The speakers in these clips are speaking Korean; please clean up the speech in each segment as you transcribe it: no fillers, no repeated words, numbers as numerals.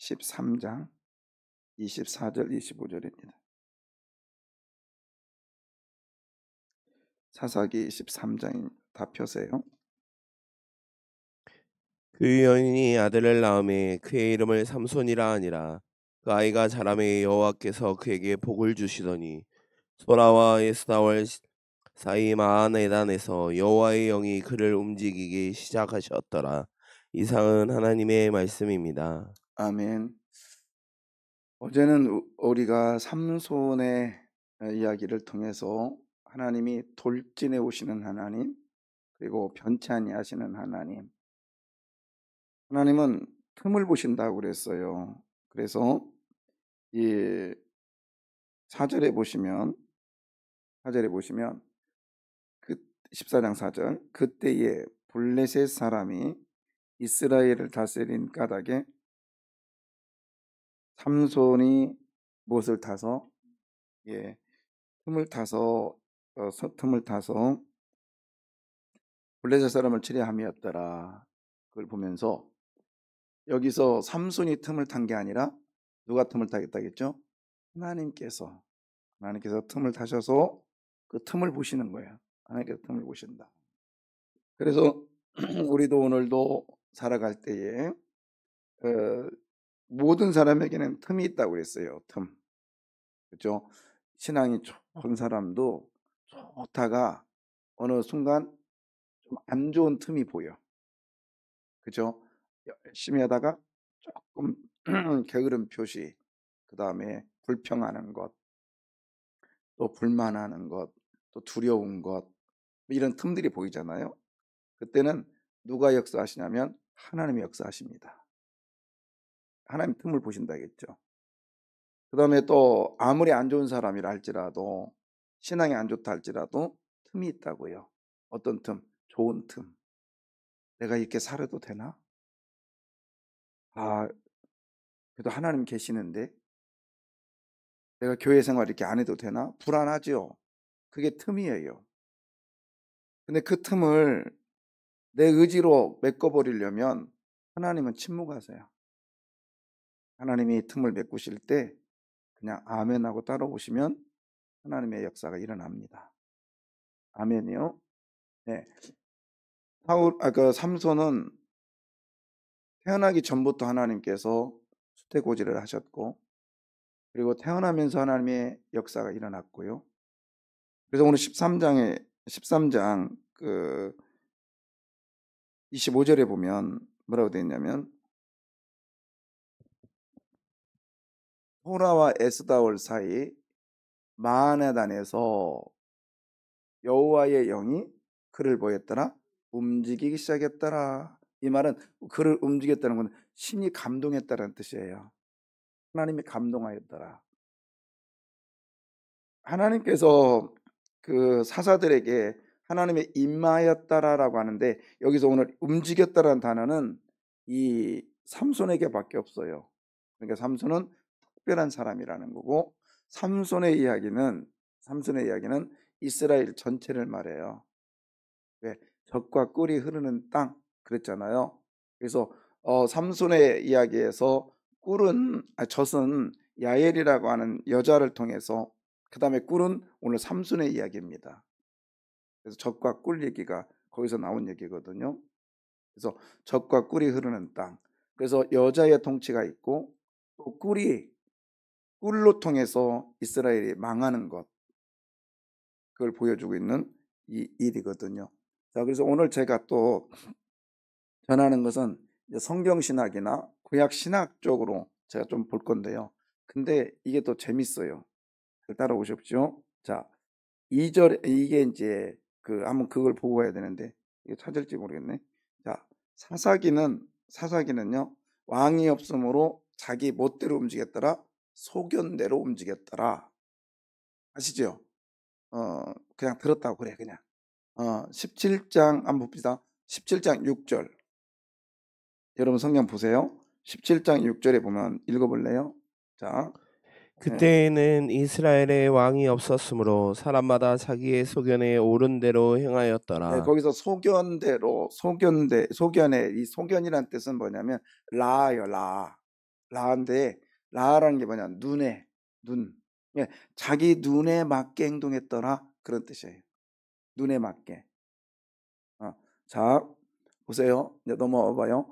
13장 24절 25절입니다. 사사기 13장 다 펴세요. 그 여인이 아들을 낳음에 그의 이름을 삼손이라 하니라. 그 아이가 자라매 여호와께서 그에게 복을 주시더니 소라와 에스다월 사이 마하네단에서 여호와의 영이 그를 움직이기 시작하셨더라. 이상은 하나님의 말씀입니다. 아멘. 어제는 우리가 삼손의 이야기를 통해서 하나님이 돌진해 오시는 하나님, 그리고 변치 아니하시는 하나님, 하나님은 틈을 보신다고 그랬어요. 그래서 이 4절에 보시면 그 14장 4절, 그때에 블레셋 사람이 이스라엘을 다스린 까닭에 삼손이 무엇을 타서 틈을 타서 블레셋 사람을 치려함이었더라. 그걸 보면서 여기서 삼손이 틈을 탄 게 아니라 누가 틈을 타겠다겠죠? 하나님께서 틈을 타셔서 그 틈을 보시는 거예요. 하나님께서 틈을 보신다. 그래서 우리도 오늘도 살아갈 때에 모든 사람에게는 틈이 있다고 그랬어요. 틈. 그렇죠? 신앙이 좋은 사람도 좋다가 어느 순간 좀 안 좋은 틈이 보여. 그죠? 열심히 하다가 조금 게으름 표시, 그 다음에 불평하는 것, 또 불만하는 것, 또 두려운 것, 이런 틈들이 보이잖아요. 그때는 누가 역사하시냐면 하나님이 역사하십니다. 하나님 틈을 보신다겠죠. 그 다음에 또 아무리 안 좋은 사람이라 할지라도, 신앙이 안 좋다 할지라도 틈이 있다고요. 어떤 틈? 좋은 틈. 내가 이렇게 살아도 되나? 그래도 하나님 계시는데 내가 교회 생활 이렇게 안 해도 되나? 불안하죠. 그게 틈이에요. 근데 그 틈을 내 의지로 메꿔버리려면 하나님은 침묵하세요. 하나님이 틈을 메꾸실 때 그냥 아멘하고 따라오시면 하나님의 역사가 일어납니다. 아멘이요. 네. 삼손은 태어나기 전부터 하나님께서 수태고지를 하셨고, 그리고 태어나면서 하나님의 역사가 일어났고요. 그래서 오늘 13장 25절에 보면 뭐라고 되어 있냐면, 소라와 에스다올 사이 마하네단에서 여호와의 영이 그를 보였더라, 움직이기 시작했더라. 이 말은 그를 움직였다는 건 신이 감동했다는 뜻이에요. 하나님이 감동하였더라. 하나님께서 그 사사들에게 하나님의 임하였다라고 하는데, 여기서 오늘 움직였다라는 단어는 이 삼손에게밖에 없어요. 그러니까 삼손은 특별한 사람이라는 거고, 삼손의 이야기는 이스라엘 전체를 말해요. 왜? 젖과 꿀이 흐르는 땅 그랬잖아요. 그래서 삼손의 이야기에서 젖은 야엘이라고 하는 여자를 통해서, 그 다음에 꿀은 오늘 삼손의 이야기입니다. 그래서 젖과 꿀 얘기가 거기서 나온 얘기거든요. 그래서 젖과 꿀이 흐르는 땅. 그래서 여자의 통치가 있고, 또 꿀로 통해서 이스라엘이 망하는 것, 그걸 보여주고 있는 이 일이거든요. 자, 그래서 오늘 제가 또 전하는 것은 성경신학이나 구약신학 쪽으로 제가 좀 볼 건데요. 근데 이게 또 재밌어요. 따라오십시오. 자, 2절, 이게 이제 한번 그걸 보고 가야 되는데 이게 찾을지 모르겠네. 자, 사사기는요, 왕이 없으므로 자기 멋대로 움직였더라, 소견대로 움직였더라. 아시죠? 그냥 들었다고 그래, 그냥. 17장 한번 봅시다. 17장 6절. 여러분 성경 보세요. 17장 6절에 보면 읽어볼래요? 자, 그때에는 이스라엘에 왕이 없었으므로 사람마다 자기의 소견에 옳은 대로 행하였더라. 거기서 소견의 이 소견이란 뜻은 뭐냐면 라예요. 라인데 라라는 게 뭐냐? 눈에 눈. 예, 자기 눈에 맞게 행동했더라 그런 뜻이에요. 눈에 맞게. 자, 보세요. 이제 넘어와 봐요.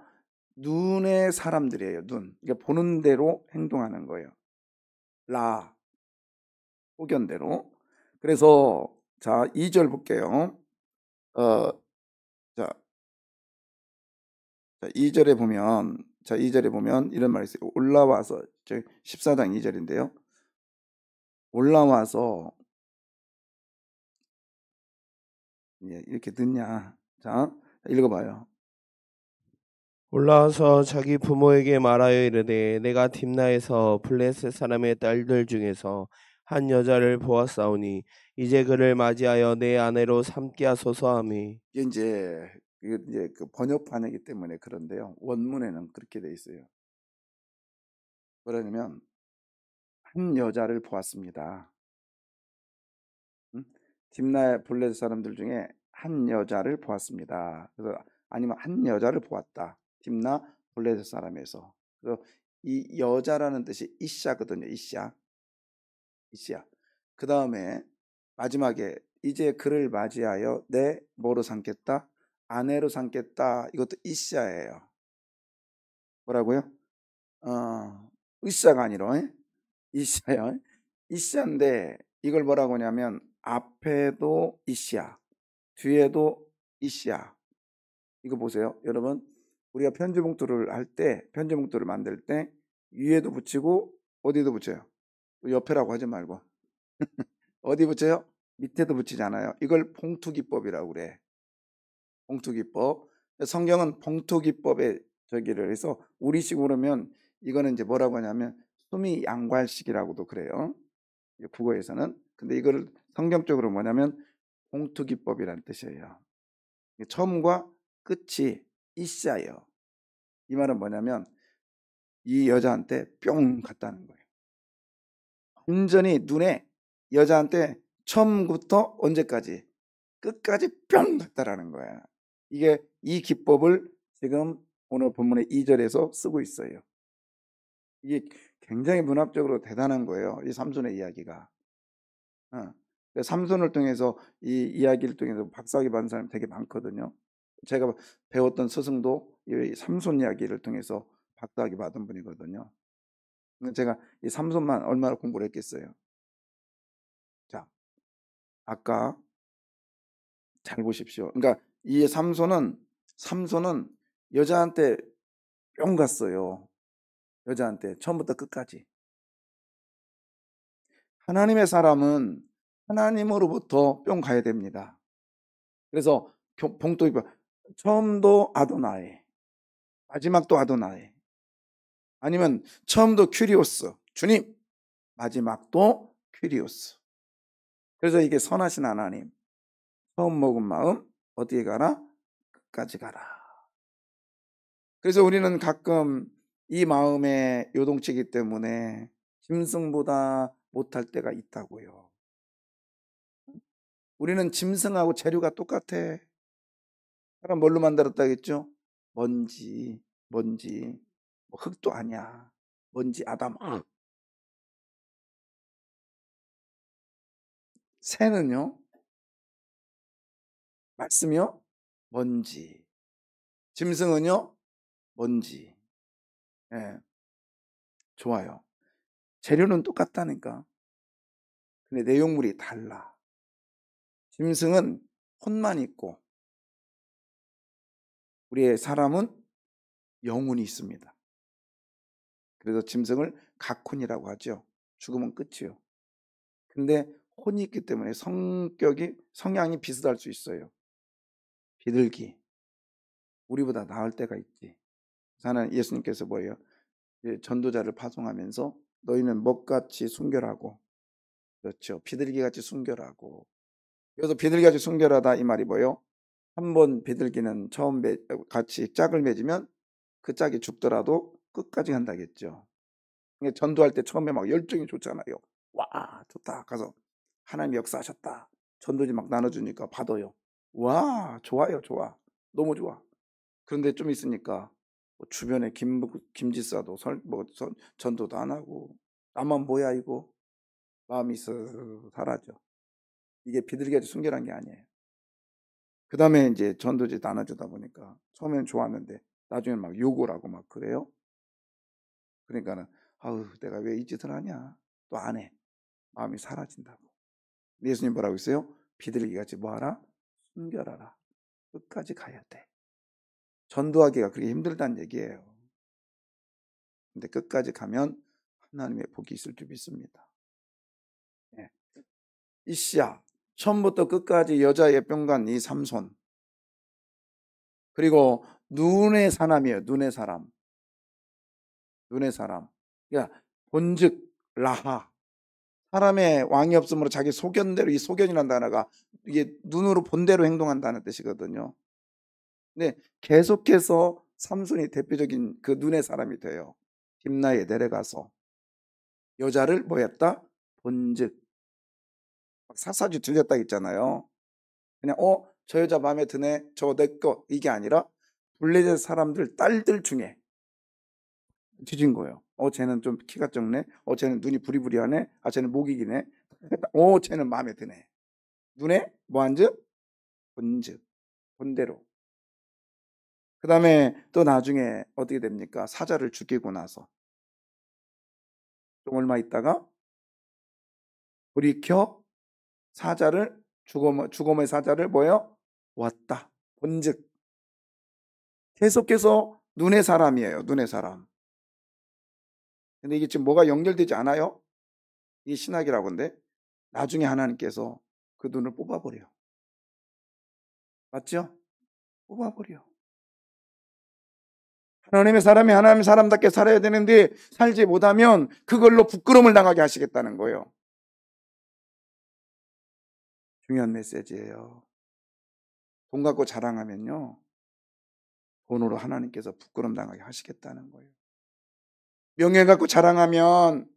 눈의 사람들이에요. 눈. 이게 보는 대로 행동하는 거예요. 라 혹연대로. 그래서 자, 2절 볼게요. 어, 자, 2절에 보면 자, 2절에 보면 이런 말이 있어요. 올라와서 14장 2절인데요. 올라와서 예, 이렇게 듣냐. 자, 읽어봐요. 올라와서 자기 부모에게 말하여 이르되 내가 딥나에서 블레셋 사람의 딸들 중에서 한 여자를 보았사오니 이제 그를 맞이하여 내 아내로 삼게 하소서 하매. 이게 이제 그 번역판이기 때문에 그런데요. 원문에는 그렇게 돼 있어요. 그러냐면 한 여자를 보았습니다. 딥나의 블레셋 사람들 중에 한 여자를 보았습니다. 그래서 아니면 한 여자를 보았다. 딥나 블레셋 사람에서. 그래서 이 여자라는 뜻이 이샤거든요. 이샤. 그 다음에 마지막에 이제 그를 맞이하여 내 뭐로 삼겠다? 아내로 삼겠다. 이것도 이샤예요. 뭐라고요? 이샤가 아니라 이샤요. 이샤인데 이걸 뭐라고 하냐면 앞에도 이샤, 뒤에도 이샤. 이거 보세요. 여러분, 우리가 편지봉투를 할 때, 편지봉투를 만들 때 위에도 붙이고 어디도 붙여요. 옆에라고 하지 말고 어디 붙여요? 밑에도 붙이잖아요. 이걸 봉투기법이라고 그래. 봉투기법. 성경은 봉투기법의 저기를 해서 우리식으로 하면 이거는 이제 뭐라고 하냐면 수미 양괄식이라고도 그래요. 국어에서는. 근데 이거를 성경적으로 뭐냐면 봉투기법이라는 뜻이에요. 처음과 끝이 있어요. 이 말은 뭐냐면 이 여자한테 뿅 갔다는 거예요. 완전히 눈에 여자한테 처음부터 언제까지 끝까지 뿅 갔다라는 거야. 이게 이 기법을 지금 오늘 본문의 2절에서 쓰고 있어요. 이게 굉장히 문학적으로 대단한 거예요. 이 삼손의 이야기가. 삼손을 통해서 이 이야기를 통해서 박사학위 받은 사람이 되게 많거든요. 제가 배웠던 스승도 이 삼손 이야기를 통해서 박사학위 받은 분이거든요. 제가 이 삼손만 얼마나 공부를 했겠어요. 자, 아까 잘 보십시오. 그러니까 이 삼손은 여자한테 뿅 갔어요. 여자한테 처음부터 끝까지. 하나님의 사람은 하나님으로부터 뿅 가야 됩니다. 그래서 봉독이 처음도 아도나이, 마지막도 아도나이. 아니면 처음도 큐리오스, 주님, 마지막도 큐리오스. 그래서 이게 선하신 하나님, 처음 먹은 마음 어디에 가라? 끝까지 가라. 그래서 우리는 가끔 이 마음에 요동치기 때문에 짐승보다 못할 때가 있다고요. 우리는 짐승하고 재료가 똑같아. 사람 뭘로 만들었다 했죠? 먼지. 뭐 흙도 아니야. 먼지 아담. 새는요? 말씀이요? 먼지. 짐승은요? 먼지. 예, 좋아요. 재료는 똑같다니까. 근데 내용물이 달라. 짐승은 혼만 있고 우리의 사람은 영혼이 있습니다. 그래서 짐승을 각혼이라고 하죠. 죽으면 끝이요. 근데 혼이 있기 때문에 성향이 비슷할 수 있어요. 비둘기. 우리보다 나을 때가 있지. 하나님 예수님께서 뭐예요? 전도자를 파송하면서 너희는 먹같이 순결하고, 그렇죠. 비둘기같이 순결하고. 그래서 비둘기같이 순결하다 이 말이 뭐예요? 한번 비둘기는 처음 같이 짝을 맺으면 그 짝이 죽더라도 끝까지 간다겠죠. 전도할 때 처음에 막 열정이 좋잖아요. 와, 좋다. 가서 하나님 역사하셨다. 전도지 막 나눠주니까 받아요. 와, 좋아요, 좋아. 너무 좋아. 그런데 좀 있으니까 뭐 주변에 김지사도 전도도 안 하고 나만 뭐야 이거 마음이 사라져. 이게 비둘기같이 순결한 게 아니에요. 그 다음에 이제 전도지 나눠주다 보니까 처음엔 좋았는데 나중에 막 욕을 하고 막 그래요. 그러니까는 아우 내가 왜 이 짓을 하냐 또 안 해. 마음이 사라진다고. 예수님 뭐라고 했어요? 비둘기같이 뭐하라? 순결하라. 끝까지 가야 돼. 전도하기가 그렇게 힘들다는 얘기예요. 근데 끝까지 가면 하나님의 복이 있을 줄 믿습니다. 예. 이시야 처음부터 끝까지 여자 예병관 이 삼손 그리고 눈의 사람이에요. 눈의 사람. 눈의 사람. 그러니까 본즉 라하 사람의 왕이 없으므로 자기 소견대로 이 소견이라는 단어가 이게 눈으로 본 대로 행동한다는 뜻이거든요. 근데 계속해서 삼손이 대표적인 그 눈의 사람이 돼요. 딥나에 내려가서 여자를 뭐 했다? 본즉 샅샅이 들렸다 있잖아요. 그냥 저 여자 마음에 드네 저거 내 거 이게 아니라 블레셋 사람들 딸들 중에 뒤진 거예요. 쟤는 좀 키가 적네. 쟤는 눈이 부리부리하네. 쟤는 목이 기네. 쟤는 마음에 드네. 눈에 뭐한즉? 본즉 본대로. 그 다음에 또 나중에 어떻게 됩니까? 사자를 죽이고 나서 좀 얼마 있다가 돌이켜 사자를 죽음의 사자를 뭐요? 왔다. 본즉 계속해서 눈의 사람이에요. 눈의 사람. 근데 이게 지금 뭐가 연결되지 않아요? 이게 신학이라고 하는데 나중에 하나님께서 그 눈을 뽑아버려. 맞죠? 뽑아버려. 하나님의 사람이 하나님의 사람답게 살아야 되는데 살지 못하면 그걸로 부끄러움을 당하게 하시겠다는 거예요. 중요한 메시지예요. 돈 갖고 자랑하면요. 돈으로 하나님께서 부끄러움 당하게 하시겠다는 거예요. 명예 갖고 자랑하면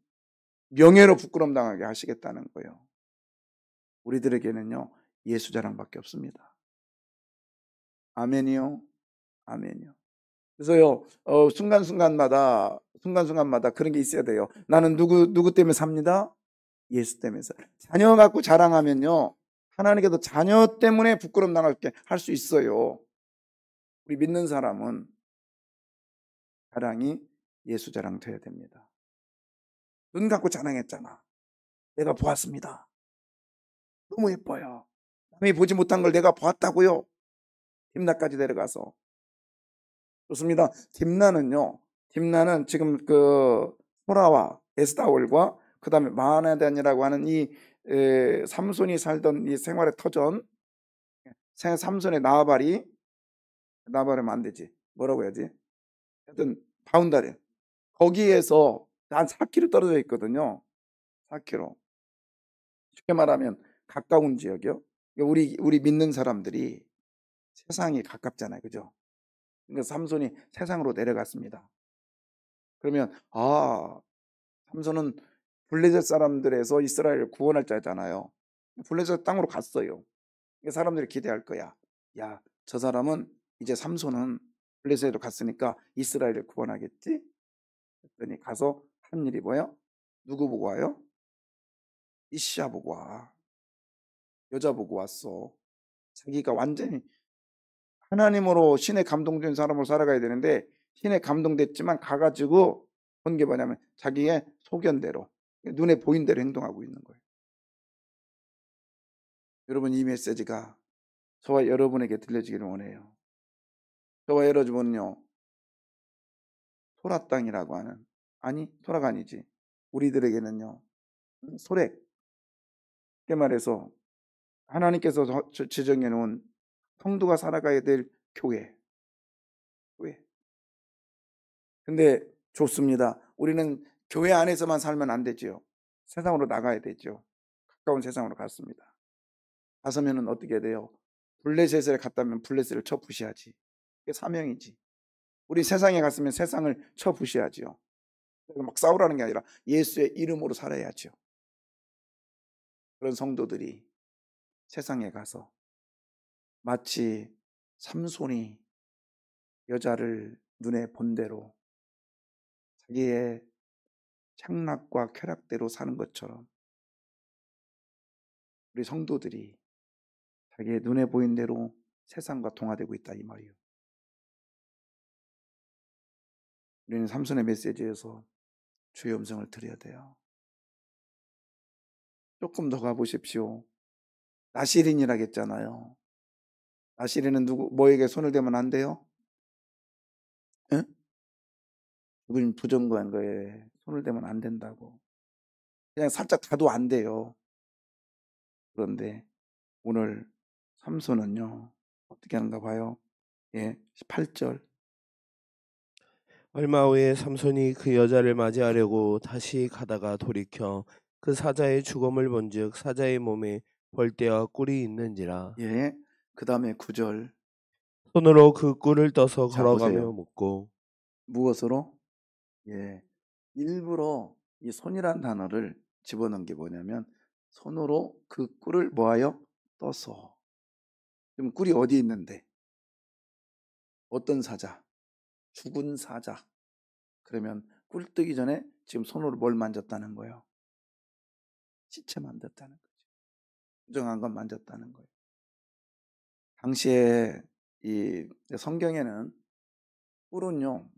명예로 부끄러움 당하게 하시겠다는 거예요. 우리들에게는요. 예수 자랑밖에 없습니다. 아멘이요. 아멘이요. 그래서요. 순간순간마다 그런 게 있어야 돼요. 나는 누구 때문에 삽니다? 예수 때문에 살아요. 자녀 갖고 자랑하면요. 하나님께서 자녀 때문에 부끄러움 당하게 할 수 있어요. 우리 믿는 사람은 자랑이 예수 자랑 돼야 됩니다. 눈 갖고 자랑했잖아. 내가 보았습니다. 너무 예뻐요. 남이 보지 못한 걸 내가 보았다고요. 딥나까지 내려가서. 좋습니다. 딥나는 지금 그 소라와 에스다올과 그 다음에 마하나단이라고 하는 이 삼손이 살던 이 생활의 터전, 삼손의 나발이 나발하면 안 되지. 뭐라고 해야지? 하여튼 바운다리 거기에서 한 4km 떨어져 있거든요. 4km. 쉽게 말하면 가까운 지역이요. 우리 믿는 사람들이 세상이 가깝잖아요. 그죠? 그러니까 삼손이 세상으로 내려갔습니다. 그러면 삼손은 블레셋 사람들에서 이스라엘을 구원할 자잖아요. 블레셋 땅으로 갔어요. 사람들이 기대할 거야. 야, 저 사람은 이제 삼손은 블레셋으로 갔으니까 이스라엘을 구원하겠지? 그랬더니 가서 한 일이 뭐예요? 누구 보고 와요? 이시야 보고 와. 여자 보고 왔어. 자기가 완전히 하나님으로 신에 감동된 사람으로 살아가야 되는데 신에 감동됐지만 가가지고 본 게 뭐냐면 자기의 소견대로 눈에 보인 대로 행동하고 있는 거예요. 여러분 이 메시지가 저와 여러분에게 들려지기를 원해요. 저와 여러분은요. 소라 땅이라고 하는 소라가 아니지. 우리들에게는요. 소렉. 쉽게 말해서 하나님께서 지정해 놓은 성도가 살아가야 될 교회. 근데 좋습니다. 우리는 교회 안에서만 살면 안 되지요. 세상으로 나가야 되죠. 가까운 세상으로 갔습니다. 가서면은 어떻게 돼요? 블레셋을 갔다면 블레셋을 쳐 부시하지. 그게 사명이지. 우리 세상에 갔으면 세상을 쳐 부시하지요. 막 싸우라는 게 아니라 예수의 이름으로 살아야죠. 그런 성도들이 세상에 가서 마치 삼손이 여자를 눈에 본대로 자기의 향락과 쾌락대로 사는 것처럼 우리 성도들이 자기의 눈에 보인 대로 세상과 동화되고 있다 이 말이에요. 우리는 삼손의 메시지에서 주의 음성을 들어야 돼요. 조금 더 가보십시오. 나시린이라고 했잖아요. 나시린은 뭐에게 손을 대면 안 돼요? 응? 누군 부정한 거에 손을 대면 안 된다고. 그냥 살짝 다도 안 돼요. 그런데 오늘 삼손은요, 어떻게 하는가 봐요. 예, 18절. 얼마 후에 삼손이 그 여자를 맞이하려고 다시 가다가 돌이켜 그 사자의 죽음을 본즉 사자의 몸에 벌떼와 꿀이 있는지라. 예, 그 다음에 9절. 손으로 그 꿀을 떠서 자, 걸어가며 보세요. 묻고. 무엇으로? 예, 일부러 이 손이란 단어를 집어넣은 게 뭐냐면 손으로 그 꿀을 뭐하여? 떠서. 그럼 꿀이 어디 있는데? 어떤 사자? 죽은 사자. 그러면 꿀 뜨기 전에 지금 손으로 뭘 만졌다는 거예요? 시체 만졌다는 거죠. 부정한 건 만졌다는 거예요. 당시에 이 성경에는 꿀은요,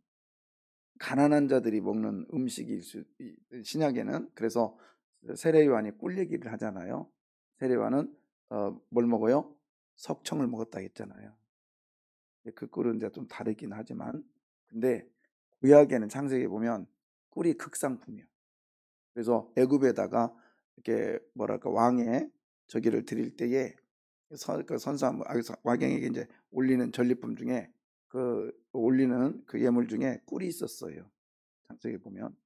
가난한 자들이 먹는 음식일 신약에는 그래서 세례요한이 꿀 얘기를 하잖아요. 세례요한은 뭘 먹어요? 석청을 먹었다 했잖아요. 그 꿀은 이제 좀 다르긴 하지만, 근데 구약에는 창세기에 보면 꿀이 극상품이에요. 그래서 애굽에다가 이렇게 뭐랄까 왕의 저기를 드릴 때에 그 선사 왕에게 이제 올리는 전리품 중에 그 올리는 그 예물 중에 꿀이 있었어요. 창세기 보면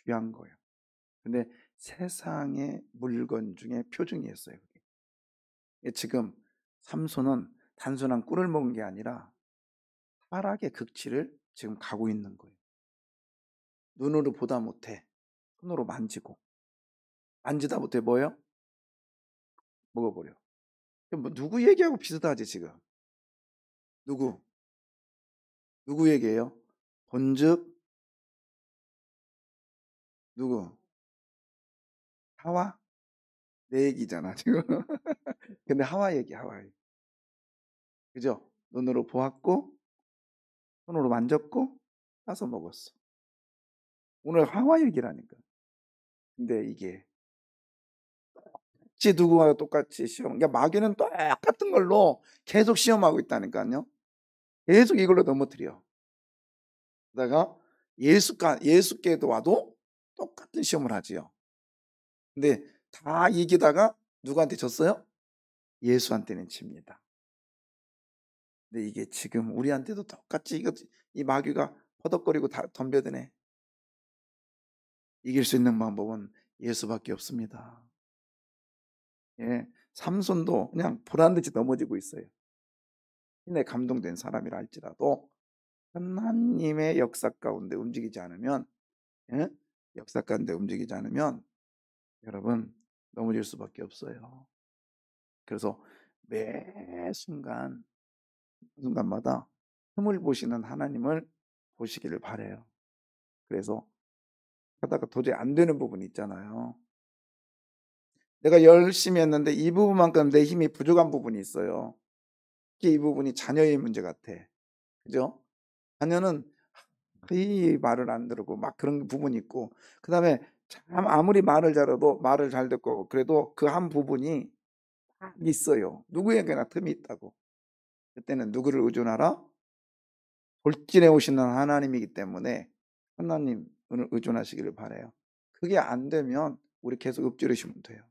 귀한 거예요. 근데 세상의 물건 중에 표준이었어요. 그게. 지금 삼손은 단순한 꿀을 먹은 게 아니라 타락의 극치를 지금 가고 있는 거예요. 눈으로 보다 못해 손으로 만지다 못해 뭐예요? 먹어버려. 뭐 누구 얘기하고 비슷하지 지금? 누구 얘기예요? 본즉 누구? 하와? 내 얘기잖아 지금. 근데 하와 얘기. 그죠? 눈으로 보았고 손으로 만졌고 따서 먹었어. 오늘 하와 얘기라니까. 근데 이게 누구와 똑같이 시험. 그러니까 마귀는 똑같은 걸로 계속 시험하고 있다니까요. 계속 이걸로 넘어뜨려. 그러다가 예수께도 와도 똑같은 시험을 하지요. 근데 다 이기다가 누구한테 졌어요? 예수한테는 집니다. 근데 이게 지금 우리한테도 똑같이 이 마귀가 허덕거리고 다 덤벼드네. 이길 수 있는 방법은 예수밖에 없습니다. 예, 삼손도 그냥 보란듯이 넘어지고 있어요. 신에 감동된 사람이라 할지라도 하나님의 역사 가운데 움직이지 않으면, 예? 역사 가운데 움직이지 않으면 여러분 넘어질 수밖에 없어요. 그래서 매 순간마다 흠을 보시는 하나님을 보시기를 바래요. 그래서 하다가 도저히 안 되는 부분이 있잖아요. 내가 열심히 했는데 이 부분만큼 내 힘이 부족한 부분이 있어요. 특히 이 부분이 자녀의 문제 같아. 그죠? 자녀는 이 말을 안 들고 막 그런 부분이 있고, 그 다음에 참 아무리 말을 잘해도 말을 잘 듣고 그래도 그 한 부분이 딱 있어요. 누구에게나 틈이 있다고. 그때는 누구를 의존하라? 돌진해 오시는 하나님이기 때문에 하나님을 의존하시기를 바라요. 그게 안 되면 우리 계속 읊조리시면 돼요.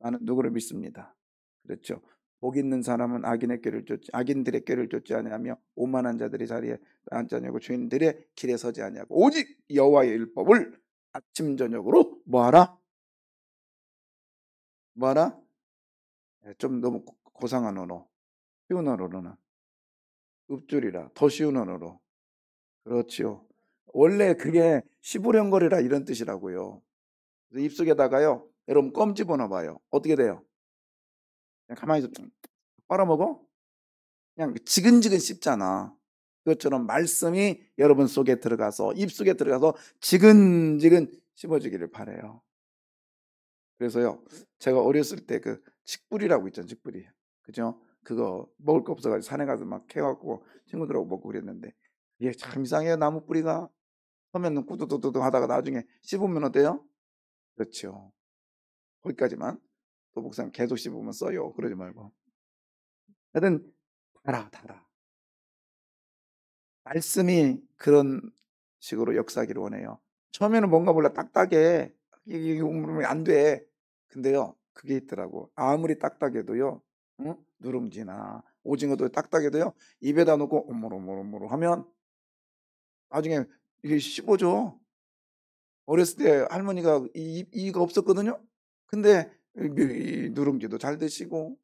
나는 누구를 믿습니다. 그렇죠. 복 있는 사람은 악인들의 꾀를 쫓지 아니하며 오만한 자들의 자리에 앉지 아니하고 죄인들의 길에 서지 아니하고 오직 여호와의 율법을 아침 저녁으로 뭐하라? 좀 너무 고상한 언어. 쉬운 언어로는 읊조리라. 더 쉬운 언어로. 그렇지요. 원래 그게 시부령거리라 이런 뜻이라고요. 그래서 입속에다가요, 여러분 껌 집어넣어봐요. 어떻게 돼요? 그냥 가만히 있어. 빨아먹어? 그냥 지근지근 씹잖아. 그것처럼 말씀이 여러분 속에 들어가서 입속에 들어가서 지근지근 씹어지기를 바라요. 그래서요, 제가 어렸을 때 그 칡뿌리라고 있잖아요. 칡뿌리. 그죠? 그거 먹을 거 없어가지고 산에 가서 막 캐갖고 친구들하고 먹고 그랬는데, 이게 참 이상해요. 나무 뿌리가. 처음에는 꾸두두두두 하다가 나중에 씹으면 어때요? 그렇죠. 거기까지만. 또 목사님 계속 씹으면 써요. 그러지 말고. 하여튼 달아. 말씀이 그런 식으로 역사하기를 원해요. 처음에는 뭔가 몰라 딱딱해. 이게 안 돼. 근데요, 그게 있더라고. 아무리 딱딱해도요, 응? 누룽지나 오징어도 딱딱해도요, 입에다 놓고 오물오물오물 하면 나중에 이게 씹어져. 어렸을 때 할머니가 이가 없었거든요. 근데 이 누룽지도 잘 드시고,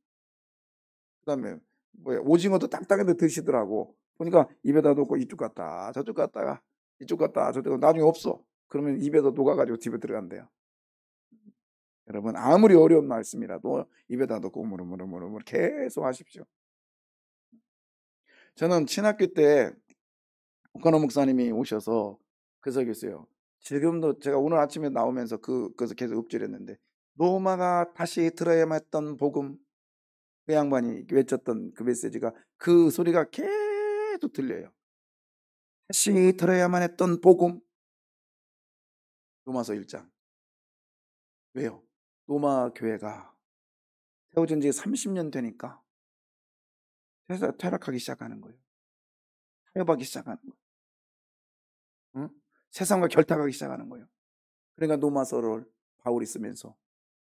그다음에 뭐야, 오징어도 딱딱한데 드시더라고. 보니까 입에다 놓고 이쪽 갔다 저쪽 갔다가 이쪽 갔다 저쪽 나중에 없어. 그러면 입에다 녹아가지고 집에 들어간대요. 여러분 아무리 어려운 말씀이라도 입에다 놓고 우물우물우물우물 계속 하십시오. 저는 신학교 때 오카노 목사님이 오셔서 그러셨어요. 지금도 제가 오늘 아침에 나오면서 그래서 계속 읊조렸는데, 로마가 다시 들어야만 했던 복음, 그 양반이 외쳤던 그 메시지가, 그 소리가 계속 들려요. 다시 들어야만 했던 복음. 로마서 1장. 왜요? 로마 교회가 세워진 지 30년 되니까 퇴락하기 시작하는 거예요. 타협하기 시작하는 거예요. 응? 세상과 결탁하기 시작하는 거예요. 그러니까 로마서를 바울이 쓰면서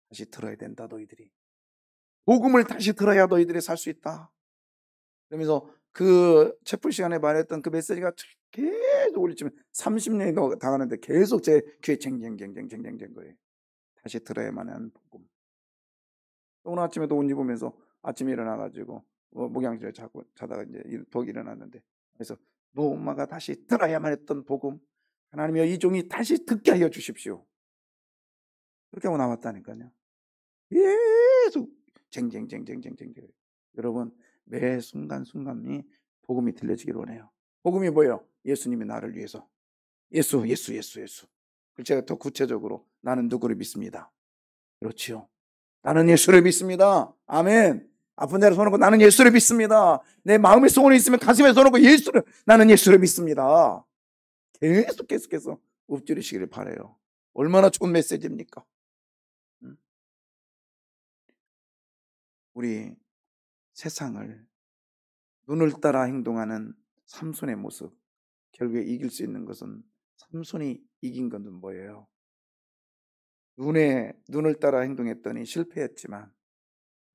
다시 들어야 된다 너희들이. 복음을 다시 들어야 너희들이 살 수 있다. 그러면서 그 채플 시간에 말했던 그 메시지가 계속 울리치면 30년이 다가는데 계속 제 귀에 쟁쟁쟁쟁쟁쟁 거예요. 다시 들어야만 하는 복음. 오늘 아침에도 옷 입으면서 아침에 일어나가지고 목양실에 자다가 이제 덕 일어났는데, 그래서 노마가 다시 들어야만 했던 복음, 하나님이여 이 종이 다시 듣게 하여 주십시오. 그렇게 하고 나왔다니까요. 계속 쟁쟁쟁쟁쟁쟁. 여러분 매 순간순간이 복음이 들려지기를 원해요. 복음이 뭐예요? 예수님이 나를 위해서. 예수. 제가 더 구체적으로 나는 누구를 믿습니다. 그렇지요. 나는 예수를 믿습니다. 아멘. 아픈 데로 손놓고 나는 예수를 믿습니다. 내 마음에 소원이 있으면 가슴에 손놓고 나는 예수를 믿습니다. 계속해서 읊조리시기를 바라요. 얼마나 좋은 메시지입니까? 우리 세상을 눈을 따라 행동하는 삼손의 모습, 결국에 이길 수 있는 것은, 삼손이 이긴 것은 뭐예요? 눈을 따라 행동했더니 실패했지만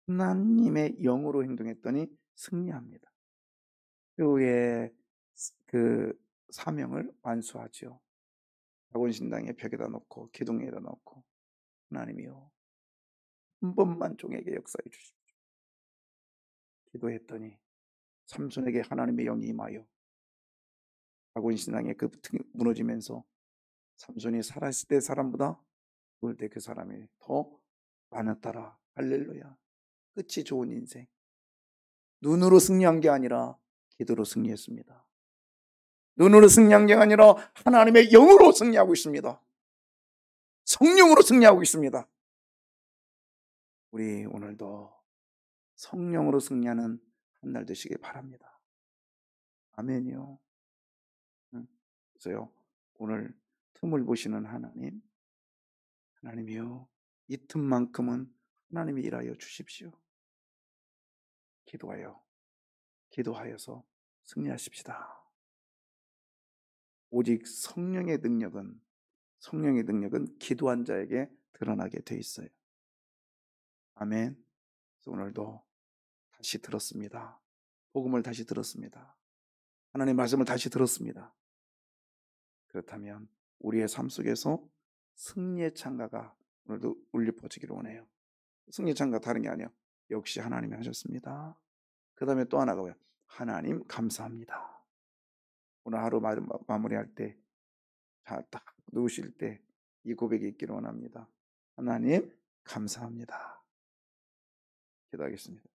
하나님의 영으로 행동했더니 승리합니다. 교회의 그 사명을 완수하죠. 자본신당의 벽에다 놓고 기둥에다 놓고, 하나님이요 한 번만 종에게 역사해 주십시오. 기도했더니 삼손에게 하나님의 영이 임하여 자본신당의 그 무너지면서 삼손이 살아있을 때 사람보다 죽을 때 그 사람이 더 많았더라. 할렐루야. 끝이 좋은 인생. 눈으로 승리한 게 아니라 기도로 승리했습니다. 눈으로 승리한 게 아니라 하나님의 영으로 승리하고 있습니다. 성령으로 승리하고 있습니다. 우리 오늘도 성령으로 승리하는 한 날 되시길 바랍니다. 아멘이요. 그래서요, 오늘 틈을 보시는 하나님이요 이 틈만큼은 하나님이 일하여 주십시오. 기도하여서 승리하십시다. 오직 성령의 능력은 기도한 자에게 드러나게 돼 있어요. 아멘. 그래서 오늘도 다시 들었습니다. 복음을 다시 들었습니다. 하나님의 말씀을 다시 들었습니다. 그렇다면 우리의 삶 속에서 승리의 창가가 오늘도 울려 퍼지기를 원해요. 승리의 창가 다른 게 아니에요. 역시 하나님이 하셨습니다. 그 다음에 또 하나가 뭐예요? 하나님 감사합니다. 오늘 하루 마무리할 때, 딱 누우실 때 이 고백이 있기를 원합니다. 하나님 감사합니다. 기도하겠습니다.